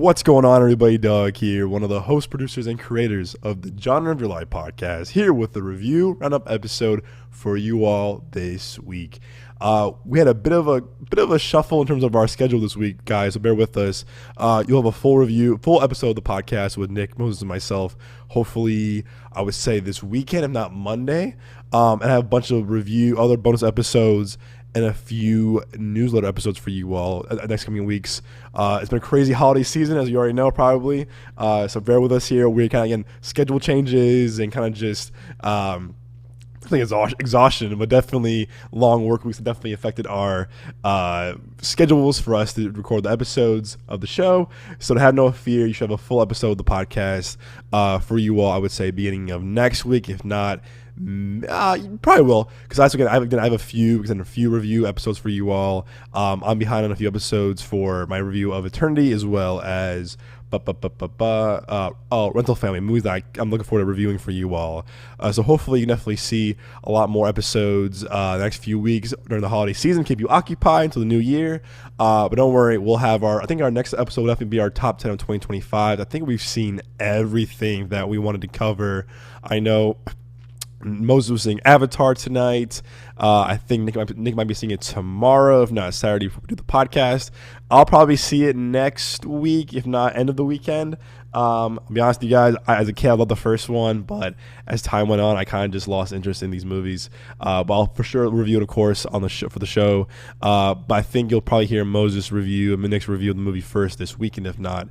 What's going on, everybody? Doug here, one of the hosts, producers, and creators of the Genre of Your Life podcast, here with the review roundup episode for you all this week. We had a bit of a shuffle in terms of our schedule this week, guys, so bear with us. You'll have a full episode of the podcast with Nick, Moses, and myself, hopefully, I would say this weekend, if not Monday. And I have a bunch of other bonus episodes, and a few newsletter episodes for you all next coming weeks. It's been a crazy holiday season, as you already know, probably. So bear with us here. We're kind of getting schedule changes and kind of just exhaustion, but definitely long work weeks have definitely affected our schedules for us to record the episodes of the show. So to have no fear, you should have a full episode of the podcast for you all, I would say, beginning of next week. If not, you probably will, because I have a few review episodes for you all. I'm behind on a few episodes for my review of Eternity, as well as Rental Family, movies that I'm looking forward to reviewing for you all. So hopefully you can definitely see a lot more episodes the next few weeks during the holiday season, keep you occupied until the new year. But don't worry, we'll have I think our next episode will definitely be our top 10 of 2025. I think we've seen everything that we wanted to cover. I know Moses was seeing Avatar tonight. I think Nick might be seeing it tomorrow, if not Saturday, before we do the podcast. I'll probably see it next week, if not end of the weekend. I'll be honest with you guys, as a kid, I loved the first one, but as time went on, I kind of just lost interest in these movies. But I'll for sure review it, of course, on the show for the show. But I think you'll probably hear Moses review, Nick's review of the movie first this weekend, if not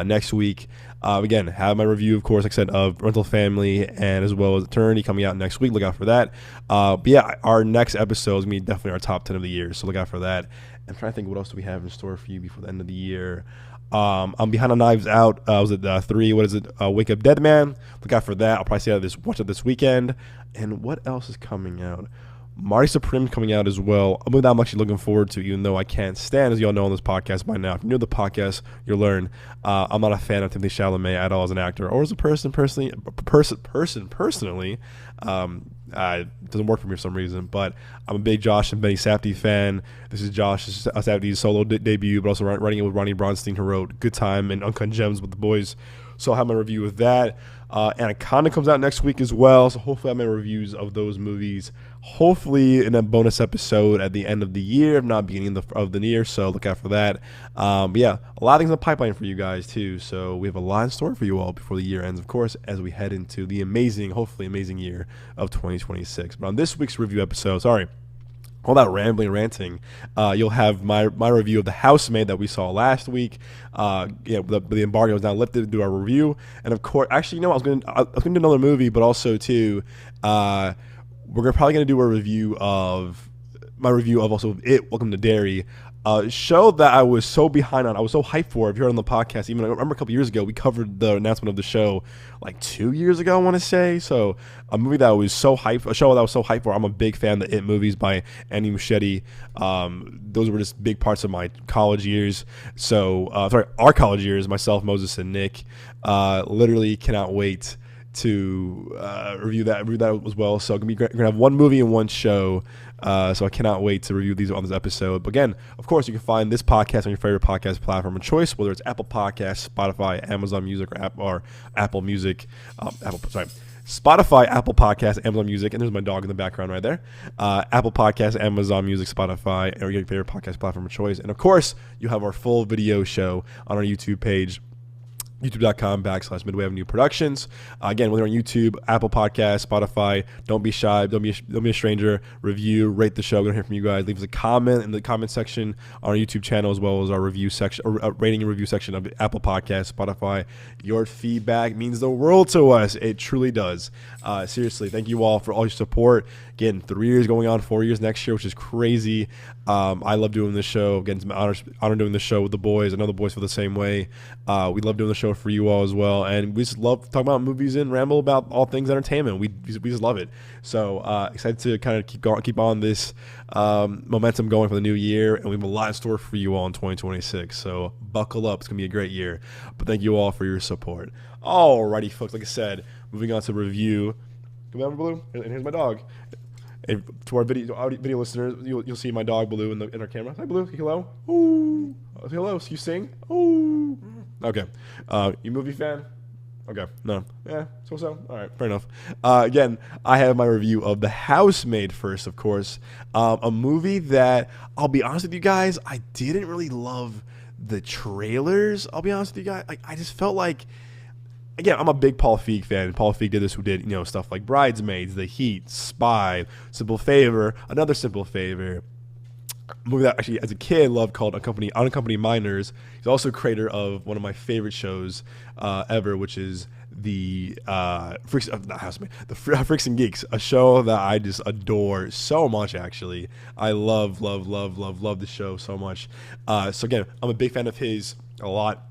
next week. Again, have my review, of course, like I said, of Rental Family, and as well as Eternity coming out next week. Look out for that. But yeah, our next episode is going to be definitely our top 10 of the year, so look out for that. I'm trying to think what else do we have in store for you before the end of the year. I'm behind on Knives Out. Was it 3? What is it? Wake Up Dead Man. Look out for that. I'll probably watch it this weekend. And what else is coming out? Marty Supreme coming out as well. A movie that I'm actually looking forward to, even though I can't stand, as you all know on this podcast by now. If you're new to the podcast, you'll learn I'm not a fan of Timothée Chalamet at all as an actor or as a person personally. It doesn't work for me for some reason, but I'm a big Josh and Benny Safdie fan. This is Josh Safdie's solo debut, but also writing it with Ronnie Bronstein, who wrote Good Time and Uncut Gems with the boys. So I'll have my review of that. Anaconda comes out next week as well, so hopefully I have my reviews of those movies, hopefully in a bonus episode at the end of the year, if not beginning of the year, so look out for that. But yeah, a lot of things in the pipeline for you guys too, so we have a lot in store for you all before the year ends, of course, as we head into the hopefully amazing year of 2026. But on this week's review episode, all that rambling, ranting, you'll have my review of The Housemaid that we saw last week. The embargo was now lifted to do our review, and of course, actually, I was going to do another movie, but also too, we're probably going to do a review of my review of also It, Welcome to Derry. Show that I was so behind on. I was so hyped for. If you heard on the podcast, even I remember a couple years ago, we covered the announcement of the show like 2 years ago, I want to say. So a movie that I was so hyped, a show that I was so hyped for. I'm a big fan of the It movies by Andy Muschietti. Those were just big parts of my college years. So our college years, myself, Moses, and Nick. Literally cannot wait to review that as well. So we're gonna have one movie and one show. So I cannot wait to review these on this episode. But again, of course, you can find this podcast on your favorite podcast platform of choice, whether it's Apple Podcasts, Spotify, Amazon Music, or Apple Music. Spotify, Apple Podcasts, Amazon Music, and there's my dog in the background right there. Apple Podcasts, Amazon Music, Spotify, or your favorite podcast platform of choice. And of course, you have our full video show on our YouTube page, youtube.com/Midway Avenue Productions. Again, whether on YouTube, Apple Podcasts, Spotify, don't be shy, don't be a stranger. Review, rate the show. We're gonna hear from you guys. Leave us a comment in the comment section on our YouTube channel, as well as our review section, or rating and review section of Apple Podcasts, Spotify. Your feedback means the world to us. It truly does. Seriously, thank you all for all your support. Again, 3 years going on, 4 years next year, which is crazy. I love doing this show. Again, it's my honor doing this show with the boys. I know the boys feel the same way. We love doing the show for you all as well, and we just love talking about movies and ramble about all things entertainment. We just love it. So excited to kind of keep on this momentum going for the new year, and we have a lot in store for you all in 2026. So buckle up; it's gonna be a great year. But thank you all for your support. Alrighty, folks. Like I said, moving on to review. Come on, Blue, and here's my dog. And to our video listeners, you'll see my dog Blue in our camera. Hi, Blue. Say hello. Ooh. Hello. You sing. Ooh. Okay. You movie fan? Okay. No. Yeah. So. All right. Fair enough. Again, I have my review of The Housemaid first, of course. A movie that I'll be honest with you guys, I didn't really love the trailers. I'll be honest with you guys. I just felt like, again, I'm a big Paul Feig fan. Paul Feig did this, who did stuff like Bridesmaids, The Heat, Spy, Simple Favor, Another Simple Favor. A movie that actually, as a kid, loved called Unaccompanied Minors. He's also creator of one of my favorite shows ever, which is the Freaks, not Housemaid, the Freaks and Geeks, a show that I just adore so much. Actually, I love the show so much. So again, I'm a big fan of his a lot.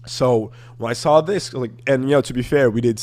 So when I saw this, and to be fair, we did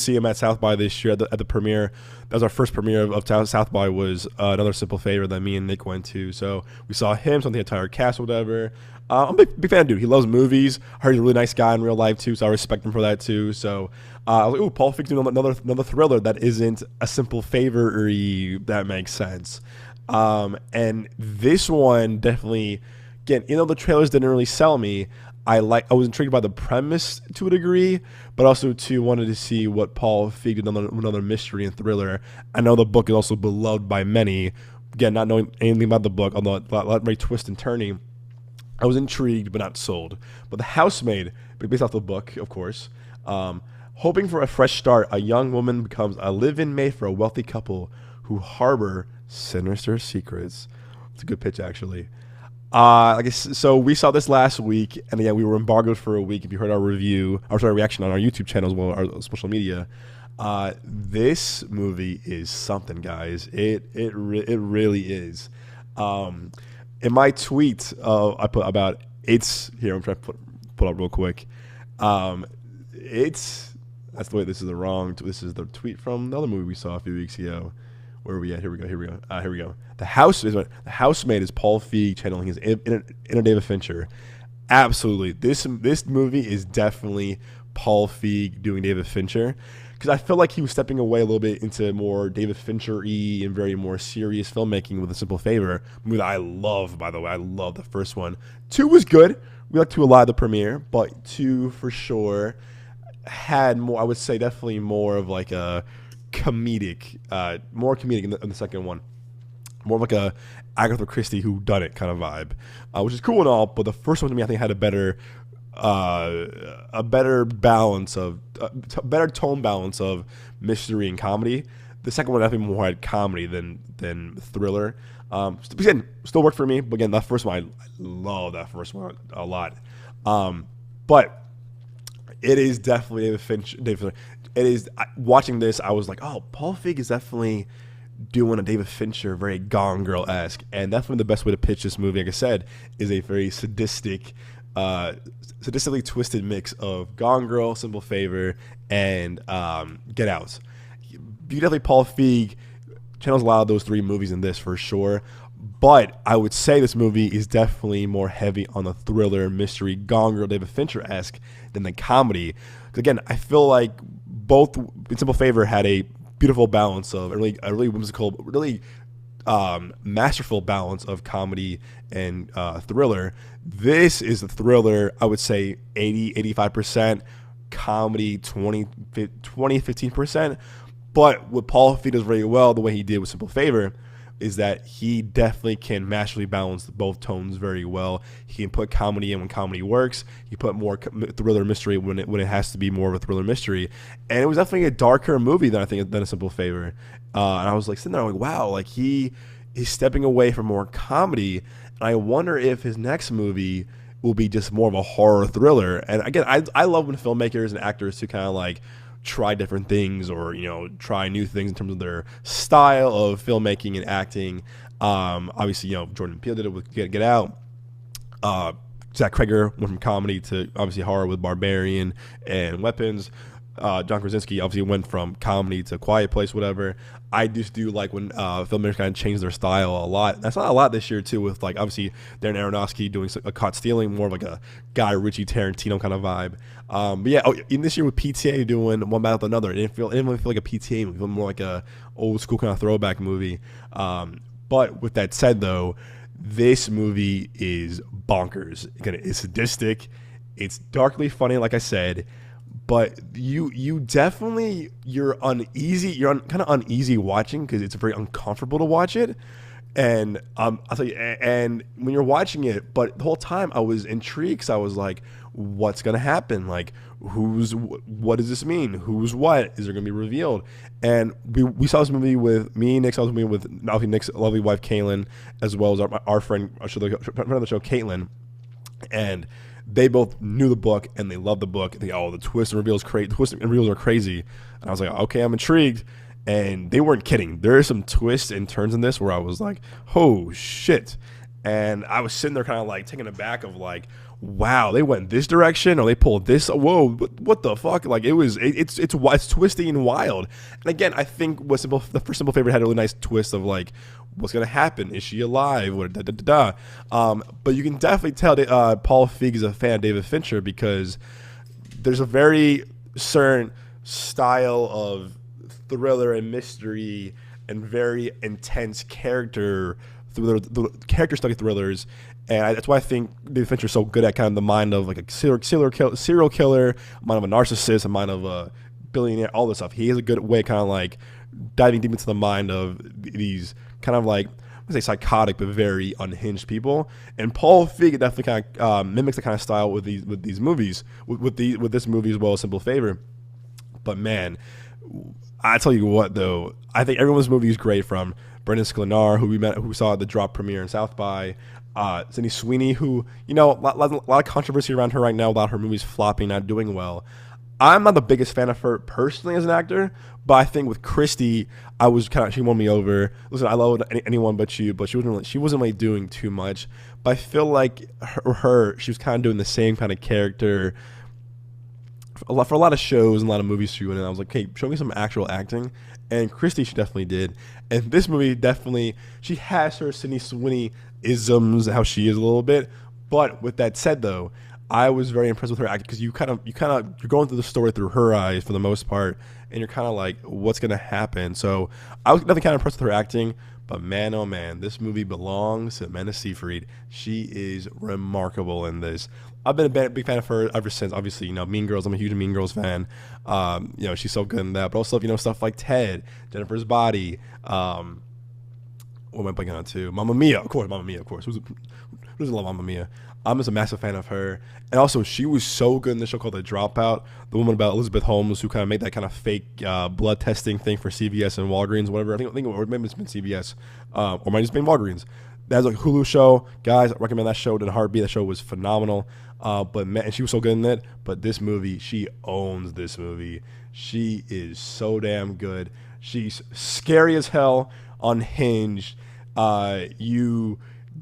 see him at South by this year at the premiere. That was our first premiere of South by, was Another Simple Favor that me and Nick went to. So we saw him, saw the entire cast, or whatever. I'm a big fan of dude. He loves movies. I heard he's a really nice guy in real life too, so I respect him for that too. So I was like, ooh, Paul Feig's doing another thriller that isn't a Simple Favor-y. That makes sense. And this one definitely, again, the trailers didn't really sell me. I was intrigued by the premise to a degree, but also wanted to see what Paul Feig did, another mystery and thriller. I know the book is also beloved by many. Again, not knowing anything about the book, although a lot very twist and turning, I was intrigued but not sold. But The Housemaid, based off the book, of course, hoping for a fresh start, a young woman becomes a live-in maid for a wealthy couple who harbor sinister secrets. It's a good pitch, actually. So we saw this last week, and again, we were embargoed for a week. If you heard our reaction on our YouTube channel as well, our social media, this movie is something, guys. It really is. In my tweet, I put about it's here. I'm trying to pull up real quick. That's the way. This is the tweet from the other movie we saw a few weeks ago. Where are we at? Here we go. The Housemaid is Paul Feig channeling his inner David Fincher. Absolutely. This movie is definitely Paul Feig doing David Fincher, because I feel like he was stepping away a little bit into more David Fincher-y and very more serious filmmaking with A Simple Favor, a movie that I love, by the way. I love the first one. 2 was good. We liked 2 a lot at the premiere, but 2 for sure had more, I would say definitely more of like a more comedic in the second one, more of like a Agatha Christie whodunit kind of vibe, which is cool and all. But the first one to me, I think, had a better balance of better tone balance of mystery and comedy. The second one definitely more had comedy than thriller. Again, still worked for me, but again, that first one, I love that first one a lot. But it is definitely David Fincher. It is, watching this, I was like, oh, Paul Feig is definitely doing a David Fincher, very Gone Girl-esque, and definitely the best way to pitch this movie, like I said, is a very sadistically twisted mix of Gone Girl, Simple Favor, and Get Out. Definitely Paul Feig channels a lot of those 3 movies in this for sure, but I would say this movie is definitely more heavy on the thriller, mystery, Gone Girl, David Fincher-esque than the comedy. Again, I feel like both in Simple Favor had a beautiful balance of a really whimsical, really masterful balance of comedy and thriller. This is a thriller, I would say 85%, comedy 15%. But what Paul Feig does very well, the way he did with Simple Favor, is that he definitely can masterfully balance both tones very well. He can put comedy in when comedy works. He put more thriller mystery when it has to be more of a thriller mystery. And it was definitely a darker movie than A Simple Favor. And I was like sitting there, like, wow, like he is stepping away from more comedy. And I wonder if his next movie will be just more of a horror thriller. And again, I love when filmmakers and actors who kind of like try different things, or try new things in terms of their style of filmmaking and acting. Obviously, Jordan Peele did it with Get Out. Zach Cregger went from comedy to obviously horror with Barbarian and Weapons. John Krasinski obviously went from comedy to Quiet Place, whatever. I just do like when filmmakers kind of change their style a lot. That's not a lot this year too, with like obviously Darren Aronofsky doing a Caught Stealing, more of like a Guy Ritchie, Tarantino kind of vibe. But yeah, in this year with PTA doing One Battle After Another, it didn't really feel like a PTA movie. It felt more like a old school kind of throwback movie. But with that said, though, this movie is bonkers. Again, it's sadistic. It's darkly funny, like I said, but you definitely you're uneasy. You're kind of uneasy watching because it's very uncomfortable to watch it. And I'll tell you, and when you're watching it, but the whole time I was intrigued because I was like, what's gonna happen? Like, what does this mean? Who's what? Is there gonna be revealed? And we saw this movie with me, Nick. Saw this movie with obviously Nick's lovely wife Caitlin, as well as our friend, friend of the show, Caitlin, and they both knew the book and they loved the book. And the twists and reveals are crazy. And I was like, okay, I'm intrigued. And they weren't kidding. There are some twists and turns in this where I was like, oh shit. And I was sitting there kind of like taken aback of like, wow, they went this direction or they pulled this. Whoa, what the fuck? Like it's twisty and wild. And again, I think the first Simple Favorite had a really nice twist of like, what's gonna happen? Is she alive? But you can definitely tell that Paul Feig is a fan of David Fincher because there's a very certain style of thriller and mystery and very intense character study thrillers, and that's why I think David Fincher is so good at kind of the mind of like a serial killer, mind of a narcissist, a mind of a billionaire, all this stuff. He has a good way kind of like diving deep into the mind of these kind of like, I say psychotic but very unhinged people. And Paul Feig definitely kind of mimics the kind of style with these movies, with this movie as well as Simple Favor. But man, I tell you what though, I think everyone's movie is great, from Brendan Sklenar, who saw the Drop premiere in South by, Sydney Sweeney, who, a lot of controversy around her right now about her movies flopping, not doing well. I'm not the biggest fan of her personally as an actor, but I think with Christy, she won me over. Listen, I love Anyone But You, but she wasn't really doing too much. But I feel like she was kind of doing the same kind of character for a lot of shows and a lot of movies she went in. I was like, hey, show me some actual acting. And Christy, she definitely did. And this movie definitely, she has her Sydney Sweeney isms, how she is a little bit. But with that said, though, I was very impressed with her acting because you're going through the story through her eyes for the most part, and you're kind of like, what's gonna happen? So I was definitely kind of impressed with her acting. But man, oh man, this movie belongs to Amanda Seyfried. She is remarkable in this. I've been a big fan of her ever since, obviously, Mean Girls. I'm a huge Mean Girls fan. She's so good in that. But also, stuff like Ted, Jennifer's Body. What am I blanking on too? Mamma Mia, of course. Who doesn't love Mamma Mia? I'm just a massive fan of her. And also, she was so good in the show called The Dropout, the woman about Elizabeth Holmes, who kind of made that kind of fake blood testing thing for CVS and Walgreens, whatever. I think maybe it's been CVS, or might have just been Walgreens. That's like a Hulu show. Guys, I recommend that show in a heartbeat. That show was phenomenal. But man, and she was so good in it. But this movie, she owns this movie. She is so damn good. She's scary as hell, unhinged. You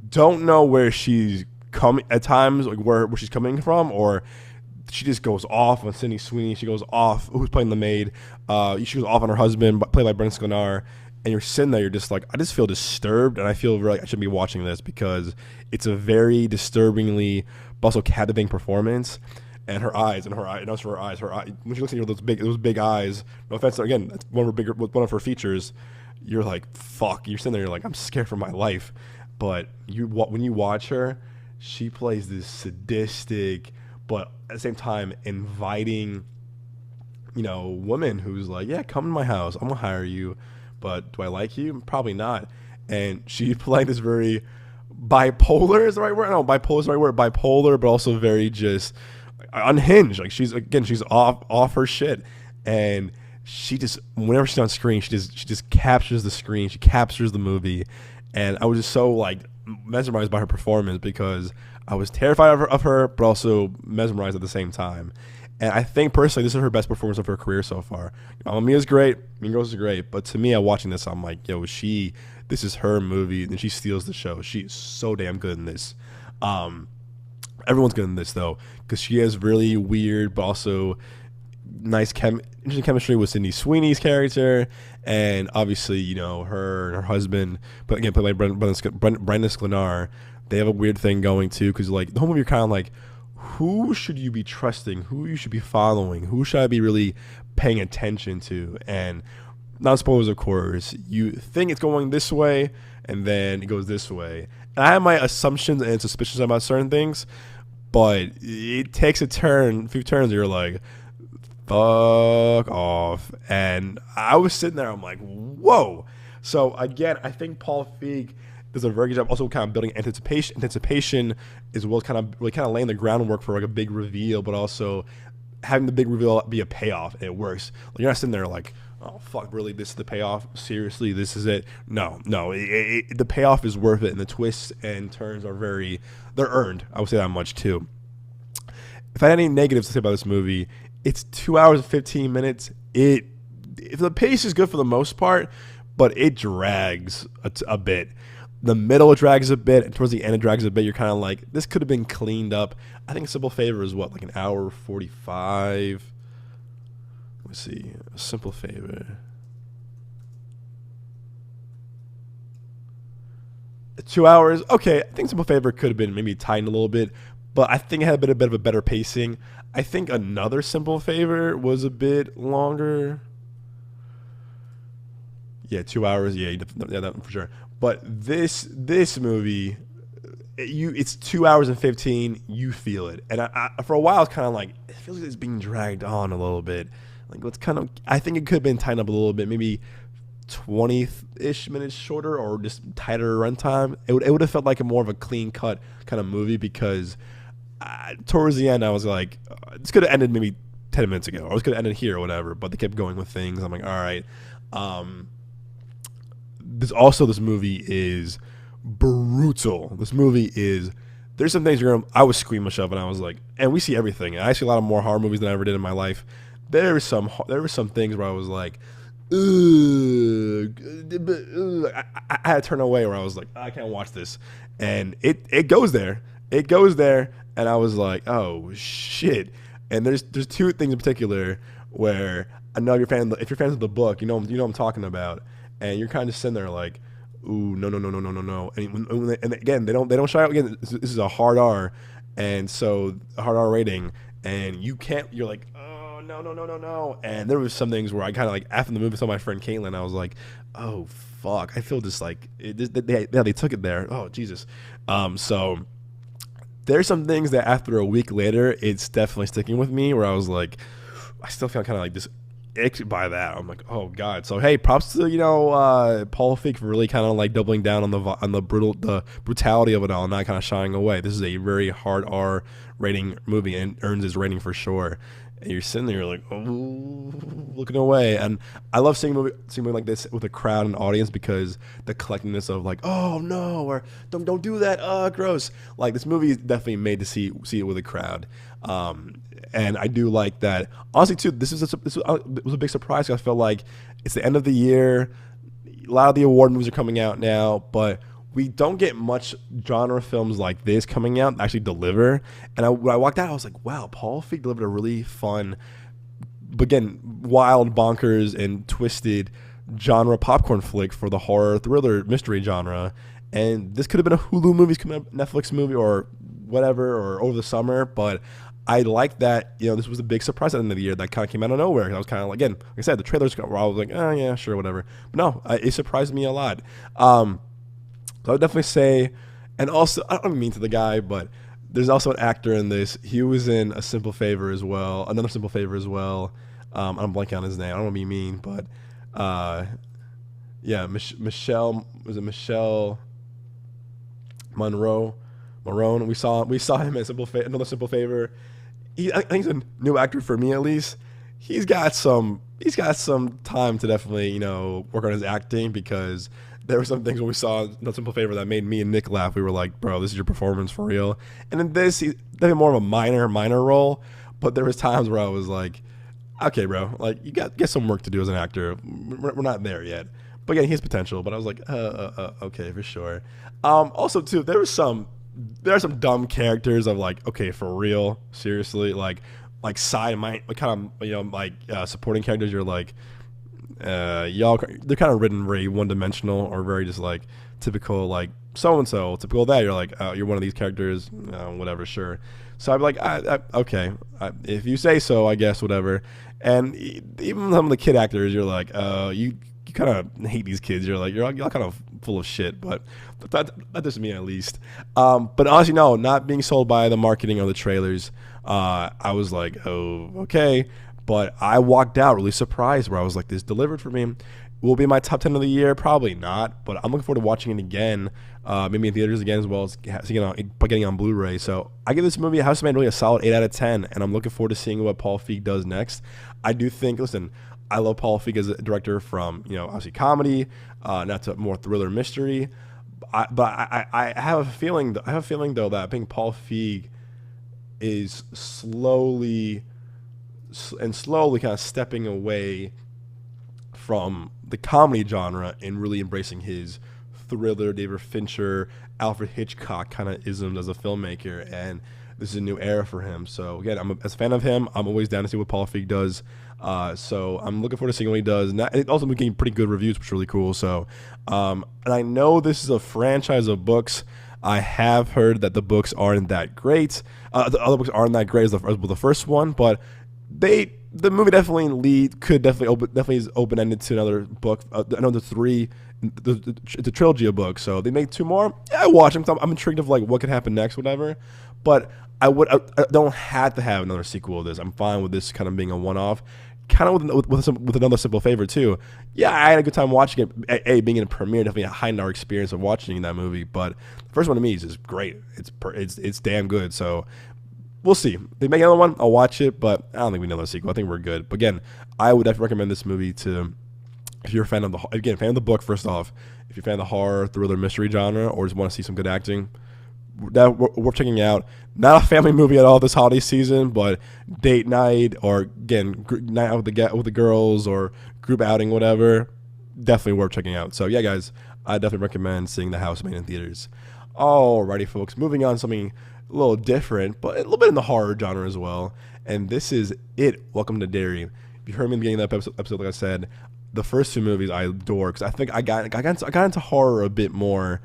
don't know where she's coming at times, like where she's coming from, or she just goes off on Sydney Sweeney. She goes off, who's playing the maid. She goes off on her husband, played by Brendan Sklenar. And you're sitting there, you're just like, I just feel disturbed, and I feel like I shouldn't be watching this because it's a very disturbingly, but also captivating performance. And her eyes, and also her eyes, when she looks at you with those big eyes. No offense, again, that's one of her features. You're like, fuck. You're sitting there, you're like, I'm scared for my life. But when you watch her, she plays this sadistic, but at the same time inviting, woman who's like, yeah, come to my house, I'm gonna hire you. But do I like you? Probably not. And she played this very bipolar is the right word. No, bipolar is the right word. Bipolar, but also very just unhinged. Like she's off her shit. And she just, whenever she's on screen, she just captures the screen. She captures the movie. And I was just so like mesmerized by her performance because I was terrified of her, but also mesmerized at the same time. And I think personally, this is her best performance of her career so far. Mamma Mia is great, Mean Girls is great, but to me, watching this, I'm like, yo, this is her movie, and she steals the show. She is so damn good in this. Everyone's good in this though, because she has really weird, but also nice interesting chemistry with Sydney Sweeney's character, and obviously, her and her husband, but again, played by Brendan Sklenar. They have a weird thing going too, because like the whole movie, you're kind of like, who should you be trusting? Who you should be following? Who should I be really paying attention to? And not spoilers, of course. You think it's going this way, and then it goes this way. And I have my assumptions and suspicions about certain things, but it takes a few turns. You're like, fuck off. And I was sitting there, I'm like, whoa. So again, I think Paul Feig does a very good job also kind of building anticipation as well as kind of really kind of laying the groundwork for like a big reveal, but also having the big reveal be a payoff, and it works. Like, you're not sitting there like, oh fuck, really, this is the payoff? Seriously, this is it? No, the payoff is worth it, and the twists and turns are they're earned. I would say that much too. If I had any negatives to say about this movie, it's 2 hours and 15 minutes. The pace is good for the most part, but it drags a bit. The middle it drags a bit, and towards the end it drags a bit. You're kind of like, this could have been cleaned up. I think A Simple Favor is what, like an hour 45? Let's see. A Simple Favor. 2 hours. Okay, I think Simple Favor could have been maybe tightened a little bit, but I think it had a bit of a better pacing. I think Another Simple Favor was a bit longer. Yeah, 2 hours. Yeah, that for sure. But this movie, it's 2 hours and 15. You feel it, and I for a while it's kind of like, it feels like it's being dragged on a little bit. Like, let's kind of, I think it could have been tightened up a little bit, maybe 20-ish minutes shorter or just tighter runtime. It would have felt like a more of a clean cut kind of movie, because towards the end I was like, this could have ended maybe 10 minutes ago, or this could have ended here or whatever. But they kept going with things. I'm like, all right. This movie is brutal. There's some things I was squeamish of, and I was like, and we see everything. And I see a lot of more horror movies than I ever did in my life. There were some things where I was like, ugh. I had to turn away, where I was like, I can't watch this. And it goes there. And I was like, oh shit. And there's two things in particular where I know if you're fans of the book, you know what I'm talking about. And you're kind of sitting there like, ooh, no. And again, they don't shy out. Again, this is a hard R, and so a hard R rating, and you're like, oh, no. And there was some things where I kind of like, after the movie, saw my friend Caitlin, I was like, oh fuck, I feel just like they took it there. Oh Jesus. So there's some things that after a week later, it's definitely sticking with me, where I was like, I still feel kind of like this ick by that. I'm like, oh god. So hey, props to Paul Feig for really kind of like doubling down on the brutality of it all, and not kind of shying away. This is a very hard R rating movie, and earns its rating for sure. And you're sitting there, you're like, oh, looking away. And I love seeing a movie like this with a crowd and audience, because the collectedness of like, oh no, or don't do that, gross. Like, this movie is definitely made to see it with a crowd. And I do like that. Honestly, too, this was a big surprise. I felt like it's the end of the year. A lot of the award movies are coming out now, but we don't get much genre films like this coming out that actually deliver. And when I walked out, I was like, wow, Paul Feig delivered a really fun, but again, wild, bonkers, and twisted genre popcorn flick for the horror, thriller, mystery genre. And this could have been a Hulu movie, Netflix movie, or whatever, or over the summer, but I like that, this was a big surprise at the end of the year that kind of came out of nowhere. I was kind of like, again, like I said, the trailers were, I was like, oh yeah, sure, whatever. But no, it surprised me a lot. So I would definitely say, and also, I don't mean to the guy, but there's also an actor in this. He was in Another Simple Favor as well. I'm blanking on his name. I don't want to be mean, but yeah, Michelle Monroe. We saw him in Another Simple Favor. I think he's a new actor for me, at least. He's got some time to definitely work on his acting, because there were some things when we saw No Simple Favor that made me and Nick laugh. We were like, bro, this is your performance for real. And in this, he's definitely more of a minor role, but there was times where I was like, okay, bro, like, you got some work to do as an actor. We're not there yet. But again, he has potential. But I was like, okay, for sure. Also, too, there are some dumb characters of like, okay, for real, seriously, like supporting characters. You're like, they're kind of written very one-dimensional, or very just like typical, like so-and-so, typical that. You're like, oh, you're one of these characters, whatever, sure. So I'd be like, okay, if you say so, I guess, whatever. And even some of the kid actors, you're like, you you kind of hate these kids. You're like, you're all kind of full of shit, but that doesn't mean at least. But honestly, no, not being sold by the marketing or the trailers. I was like, oh, okay. But I walked out really surprised where I was like, this delivered for me. Will it be my top 10 of the year? Probably not, but I'm looking forward to watching it again, maybe in theaters again, as well as getting on Blu-ray. So I give this movie, Housemaid, really a solid 8 out of 10, and I'm looking forward to seeing what Paul Feig does next. I do think, listen, I love Paul Feig as a director from, obviously comedy, not to more thriller mystery. But I have a feeling, though, that I think Paul Feig is slowly kind of stepping away from the comedy genre and really embracing his thriller, David Fincher, Alfred Hitchcock kind of isms as a filmmaker, and this is a new era for him. So again, as a fan of him, I'm always down to see what Paul Feig does. So I'm looking forward to seeing what he does. And it also getting pretty good reviews, which is really cool. So, and I know this is a franchise of books. I have heard that the books aren't that great. The other books aren't that great as the first one, but the movie definitely is open ended to another book, another 3. It's a trilogy of books, so they make 2 more. Yeah, I watch them. I'm intrigued of like what could happen next, whatever. But I don't have to have another sequel of this. I'm fine with this kind of being a one-off. Kind of with another simple favor too. Yeah, I had a good time watching it. Being in a premiere, definitely heightened our experience of watching that movie. But the first one to me is just great. It's damn good. So we'll see. If they make another one, I'll watch it, but I don't think we need another sequel. I think we're good. But again, I would definitely recommend this movie to, if you're a fan of the book, first off, if you're a fan of the horror, thriller, mystery genre, or just want to see some good acting, that we're checking out. Not a family movie at all this holiday season, but date night or again night out with the girls or group outing, whatever. Definitely worth checking out. So yeah, guys, I definitely recommend seeing The Housemaid in theaters. Alrighty, folks, moving on to something a little different, but a little bit in the horror genre as well. And this is It, Welcome to Derry. If you heard me in the beginning of that episode, like I said, the first 2 movies I adore because I think I got into horror a bit more.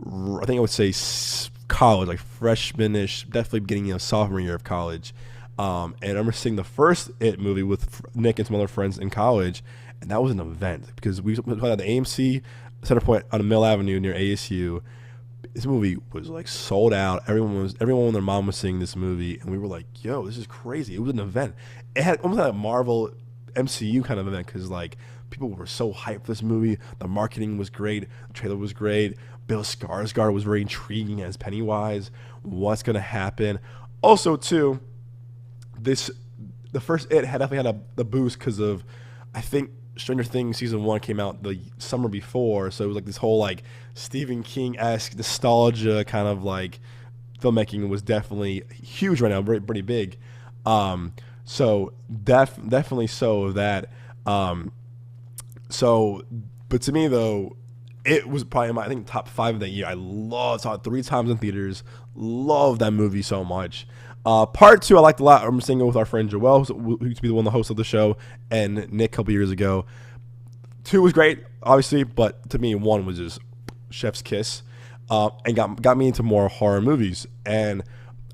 I think I would say college, like freshman-ish, definitely beginning sophomore year of college. And I remember seeing the first It movie with Nick and some other friends in college, and that was an event because we went at the AMC Center Point on Mill Avenue near ASU. This movie was like sold out. Everyone and their mom was seeing this movie, and we were like, "Yo, this is crazy!" It was an event. It had almost like a Marvel MCU kind of event because like people were so hyped for this movie. The marketing was great. The trailer was great. Bill Skarsgård was very intriguing as Pennywise. What's gonna happen? Also, too, the first It had definitely had the boost because of, I think, Stranger Things season 1 came out the summer before, so it was like this whole like Stephen King-esque nostalgia kind of like filmmaking was definitely huge right now, pretty big. So definitely so that. But to me though, it was probably my, I think, top 5 of that year. Saw it 3 times in theaters. Love that movie so much. Part 2 I liked a lot. I'm seeing it with our friend Joel, who used to be the host of the show, and Nick a couple years ago. 2 was great, obviously, but to me 1 was just chef's kiss, and got me into more horror movies. And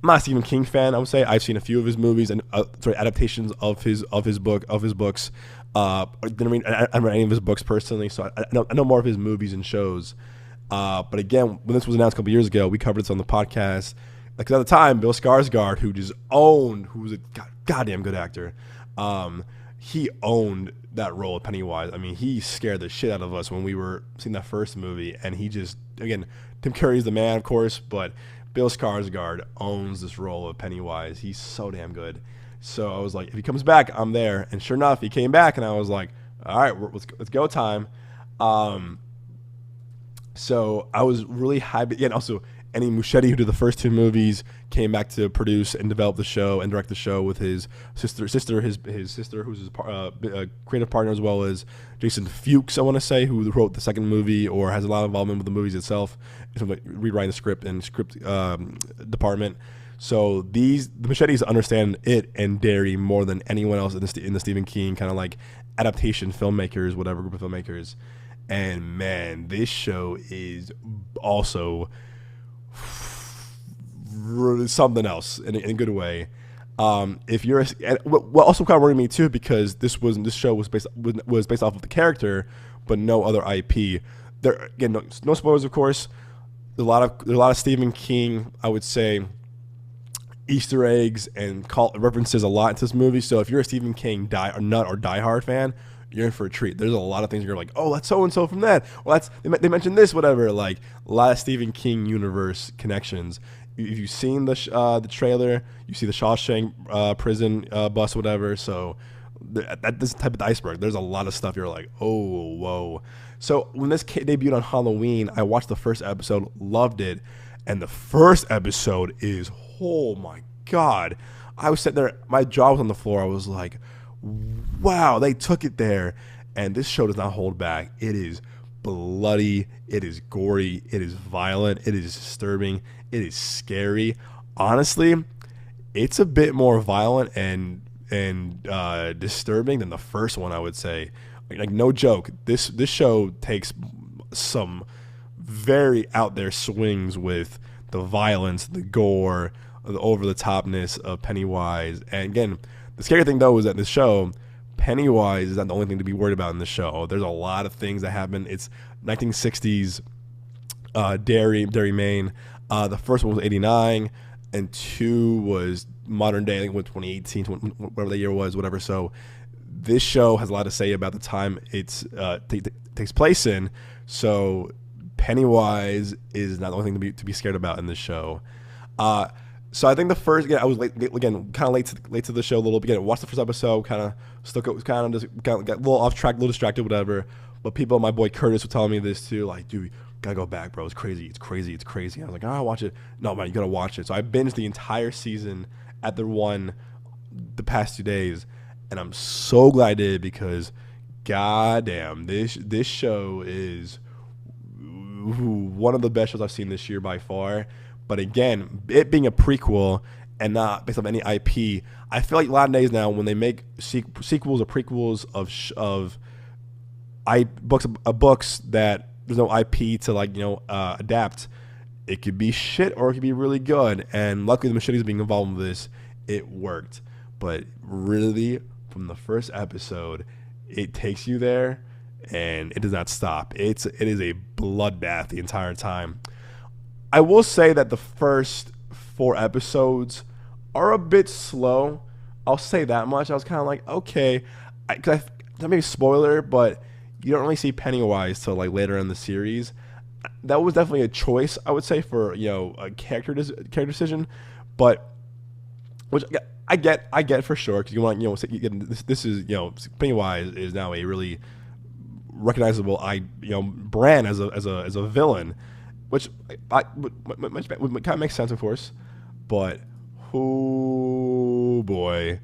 I'm not a Stephen King fan. I would say I've seen a few of his movies and adaptations of his books. I didn't read any of his books personally, so I know more of his movies and shows. But again, when this was announced a couple years ago, we covered this on the podcast. Because at the time, Bill Skarsgård, who was a goddamn good actor, he owned that role of Pennywise. I mean, he scared the shit out of us when we were seeing that first movie. And he just, again, Tim Curry's the man, of course, but Bill Skarsgård owns this role of Pennywise. He's so damn good. So I was like, if he comes back, I'm there. And sure enough, he came back, and I was like, all right, let's go time. So I was really hyped. Yeah, and also, Annie Muschietti, who did the first 2 movies, came back to produce and develop the show and direct the show with his sister, who's his creative partner, as well as Jason Fuchs, I want to say, who wrote the second movie or has a lot of involvement with the movies itself, like rewriting the script and script department. So the Muschiettis understand It and Derry more than anyone else in the Stephen King kind of like adaptation filmmakers, whatever group of filmmakers. And man, this show is also something else in a good way. If you're what also kind of worried me too, because this show was based off of the character but no other IP. There again, no spoilers, of course. There's a lot of Stephen King, I would say, Easter eggs and references a lot into this movie. So if you're a Stephen King nut or diehard fan, you're in for a treat. There's a lot of things you're like, oh, that's so and so from that. Well, they mentioned this, whatever. Like a lot of Stephen King universe connections. If you've seen the trailer, you see the Shawshank prison bus, whatever. So this type of iceberg. There's a lot of stuff you're like, oh, whoa. So when this debuted on Halloween, I watched the first episode, loved it, and the first episode is, oh my God. I was sitting there, my jaw was on the floor. I was like, wow, they took it there. And this show does not hold back. It is bloody, it is gory, it is violent, it is disturbing, it is scary. Honestly, it's a bit more violent and disturbing than the first one, I would say. Like no joke, this show takes some very out there swings with the violence, the gore, the over the topness of Pennywise. And again, the scary thing though is that this show, Pennywise is not the only thing to be worried about in the show. There's a lot of things that happen. It's 1960s Derry, Maine. The first one was 89, and 2 was modern day. I think it was 2018, whatever the year was, whatever. So this show has a lot to say about the time it's takes place in. So Pennywise is not the only thing to be scared about in this show. So I think the first, again, I was late to the show a little bit. Again, watched the first episode, kind of stuck up, kind of just got a little off track, a little distracted, whatever. But people, my boy Curtis, were telling me this too, like, dude, gotta go back, bro. It's crazy. It's crazy. It's crazy. I was like, I'll watch it. No, man, you gotta watch it. So I binged the entire season at the past 2 days, and I'm so glad I did because, goddamn, this show is one of the best shows I've seen this year by far. But again, it being a prequel and not based on any IP, I feel like nowadays now when they make sequels or prequels of books that there's no IP to adapt, it could be shit or it could be really good. And luckily the Machetes being involved with this, it worked. But really, from the first episode, it takes you there and it does not stop. It is a bloodbath the entire time. I will say that the first 4 episodes are a bit slow. I'll say that much. I was kind of like, okay, that may be spoiler, but you don't really see Pennywise till like later in the series. That was definitely a choice, I would say, for a character decision, but which I get for sure because you want this is Pennywise is now a really recognizable brand as a villain. Which kind of makes sense, of course, but oh boy,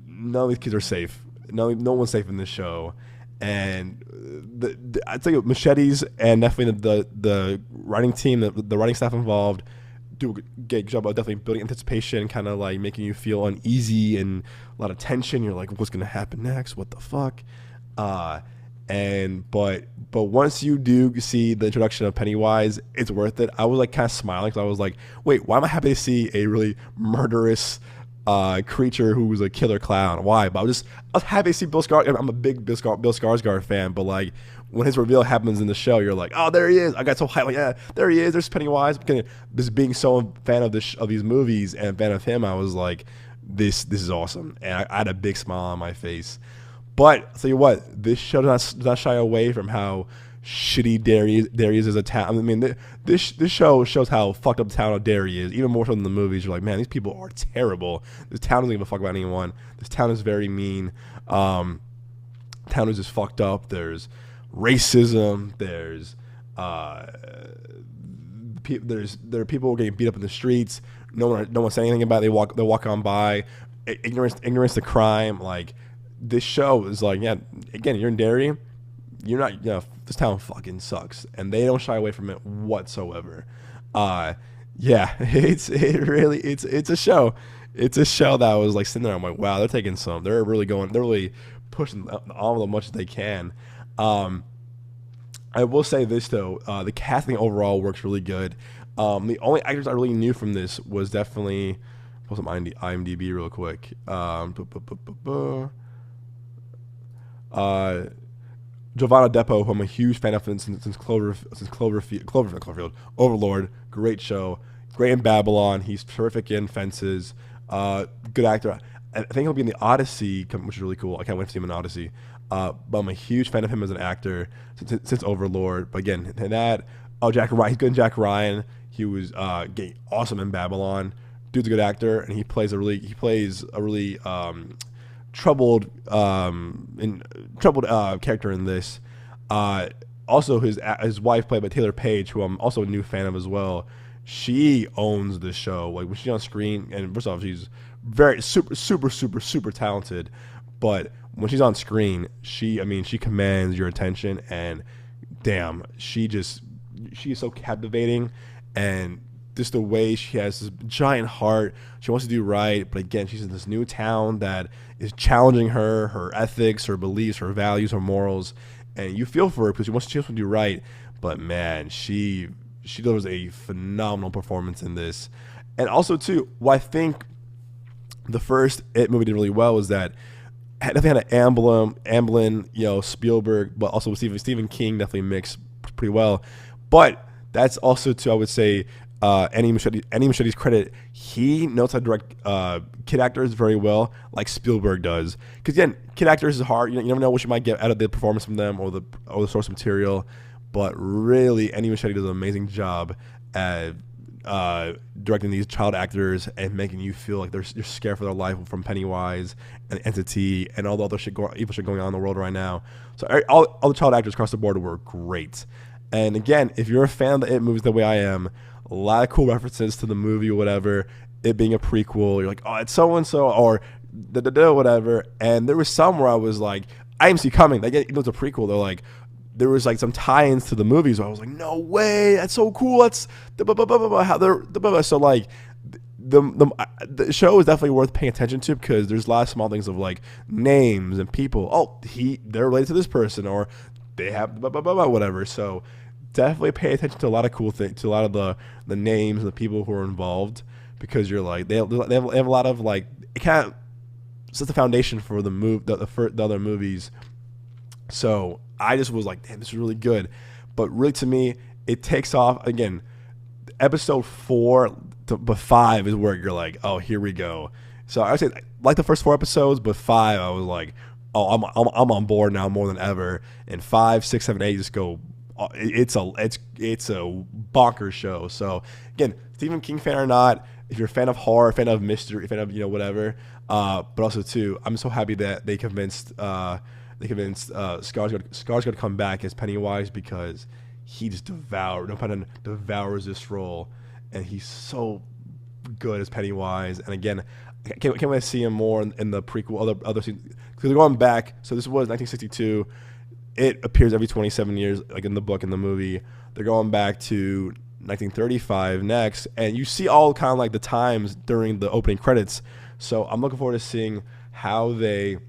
none of these kids are safe. No one's safe in this show, and I tell you, Machetes and definitely the writing team, the writing staff involved, do a good job of definitely building anticipation, kind of like making you feel uneasy and a lot of tension. You're like, what's gonna happen next? What the fuck? But once you do see the introduction of Pennywise, it's worth it. I was like kind of smiling because I was like, wait, why am I happy to see a really murderous creature who was a killer clown? Why? But I was happy to see Bill Skarsgård. I'm a big Bill Skarsgård fan, but like when his reveal happens in the show, you're like, oh, there he is. I got so hyped. Like, yeah, there he is. There's Pennywise. Just being so a fan of these movies and a fan of him, I was like, this is awesome, and I had a big smile on my face. But I'll tell you what, this show does not shy away from how shitty Derry is as a town. I mean, this show shows how fucked up the town of Derry is, even more so than the movies. You're like, man, these people are terrible. This town doesn't give a fuck about anyone. This town is very mean. Town is just fucked up. There's racism. There are people getting beat up in the streets. No one saying anything about it. They walk on by. Ignorance to crime. Like, this show is like, yeah, again, you're in Derry, you're not, this town fucking sucks, and they don't shy away from it whatsoever. Yeah, it's a show. It's a show that I was like sitting there, I'm like, wow, they're really pushing all as much as they can. I will say this though, the casting overall works really good. The only actors I really knew from this was definitely, pull some IMDb real quick. Giovanna Depo, who I'm a huge fan of since Cloverfield, Overlord, great show, great in Babylon. He's terrific in Fences, good actor. I think he'll be in the Odyssey, which is really cool. I can't wait to see him in Odyssey. But I'm a huge fan of him as an actor since Overlord. But again, and that Jack Ryan, he's good in Jack Ryan. He was awesome in Babylon. Dude's a good actor, and he plays a really troubled character in this. Also, his wife, played by Taylor Page, who I'm also a new fan of as well. She owns the show. Like when she's on screen, and first off, she's very super talented. But when she's on screen, she commands your attention, and damn, she is so captivating, and just the way she has this giant heart. She wants to do right, but again, she's in this new town that is challenging her ethics, her beliefs, her values, her morals, and you feel for her because she wants to do right. But man, she delivers a phenomenal performance in this. And also too, what I think the first It movie did really well was that definitely had an Amblin, Spielberg, but also Stephen King definitely mixed pretty well. But that's also too, I would say, Andy Muschietti's credit, he knows how to direct kid actors very well, like Spielberg does. Because again, kid actors is hard. You never know what you might get out of the performance from them or the source material. But really, Andy Muschietti does an amazing job at directing these child actors and making you feel like you're scared for their life from Pennywise and Entity and all the other evil shit going on in the world right now. So all the child actors across the board were great. And again, if you're a fan of the It movies the way I am, a lot of cool references to the movie or whatever, it being a prequel, you're like, oh, it's so-and-so, or whatever. And there was some where I was like, I didn't see coming. Like, even though it's a prequel, they're like, there was like some tie-ins to the movies where I was like, no way, that's so cool. That's how they're so like the show is definitely worth paying attention to because there's a lot of small things of like names and people. Oh, they're related to this person, or they have whatever. So definitely pay attention to a lot of cool things, to a lot of the names and the people who are involved, because you're like they have a lot of like, it kind of sets the foundation for the other movies. So I just was like, damn, this is really good. But really, to me, it takes off again. Episode 4 to 5 is where you're like, oh, here we go. So I would say like the first 4 episodes, but 5 I was like, oh, I'm on board now more than ever. And 5, 6, 7, 8 just go. It's a bonkers show. So again, Stephen King fan or not, if you're a fan of horror, fan of mystery, fan of whatever, but also too, I'm so happy that they convinced Skarsgård to come back as Pennywise, because he just devours this role, and he's so good as Pennywise. And again, I can't wait to see him more in the prequel, other scenes, because they're going back. So this was 1962. It appears every 27 years, like in the book and the movie. They're going back to 1935 next, and you see all kind of like the times during the opening credits. So I'm looking forward to seeing how they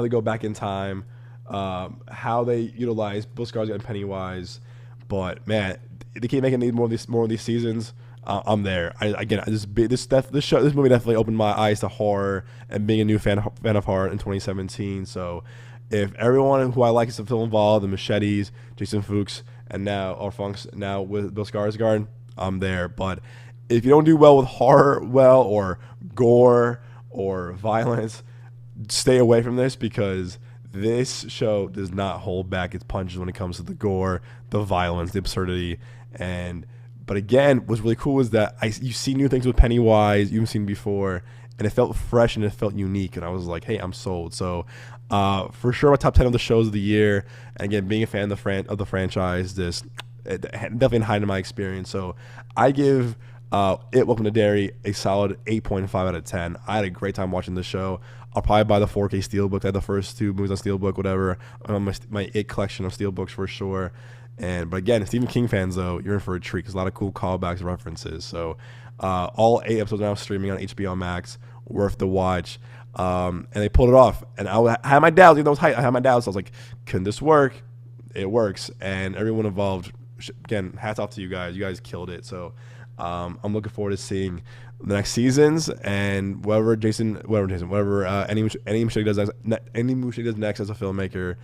go back in time, how they utilize Bill Skarsgård and Pennywise. But man, they keep making more of these seasons. I'm there. This movie definitely opened my eyes to horror and being a new fan of horror in 2017. So if everyone who I like is still involved, the Machetes, Jason Fuchs, and Funks now with Bill Skarsgård, I'm there. But if you don't do well with horror, or gore or violence, stay away from this, because this show does not hold back its punches when it comes to the gore, the violence, the absurdity. But again, what's really cool is that you see new things with Pennywise you haven't seen before, and it felt fresh and it felt unique, and I was like, hey, I'm sold. So for sure, my top 10 of the shows of the year. And again, being a fan of the franchise, this definitely heightened my experience. So I give Welcome to Derry a solid 8.5 out of 10. I had a great time watching the show. I'll probably buy the 4K Steelbook. I had the first 2 movies on Steelbook, whatever. My It collection of Steelbooks for sure. But again, Stephen King fans, though, you're in for a treat. There's a lot of cool callbacks and references. So all 8 episodes are now streaming on HBO Max. Worth the watch. And they pulled it off. And I had my doubts. Even though it was hype, I had my doubts. I was like, can this work? It works. And everyone involved, again, hats off to you guys. You guys killed it. So I'm looking forward to seeing the next seasons, and whatever Andy Muschietti does next as a filmmaker,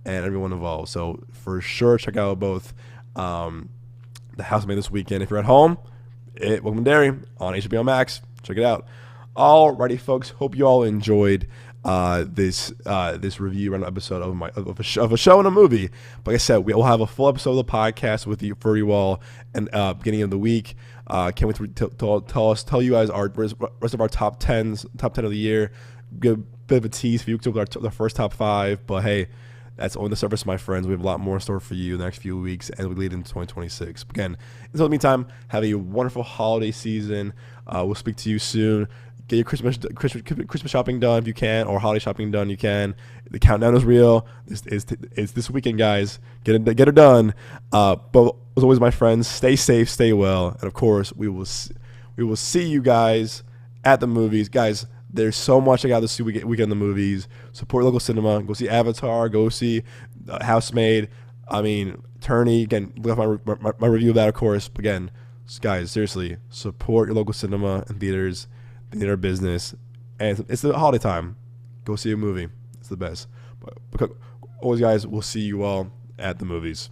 and everyone involved. So for sure, check out both The Housemaid this weekend. If you're at home, Welcome to Derry on HBO Max. Check it out. Alrighty, folks. Hope you all enjoyed this review random episode of a show and a movie. But like I said, we'll have a full episode of the podcast with you for you all, and beginning of the week. Can't wait to tell you guys our rest of our top 10 of the year. Give a bit of a tease for you with the first top 5. But hey, that's only the surface, my friends. We have a lot more in store for you in the next few weeks as we lead into 2026. Again, until the meantime, have a wonderful holiday season. We'll speak to you soon. Get your Christmas shopping done if you can, or holiday shopping done you can. The countdown is real. It's this weekend, guys. Get it done. But as always, my friends, stay safe, stay well, and of course, we will see you guys at the movies, guys. There's so much I got to see weekend in the movies. Support local cinema. Go see Avatar. Go see Housemaid. I mean, Turney. Again, look at my review of that, of course. But again, guys, seriously, support your local cinema and theaters, theater business. And it's the holiday time. Go see a movie. It's the best. But always, guys, we'll see you all at the movies.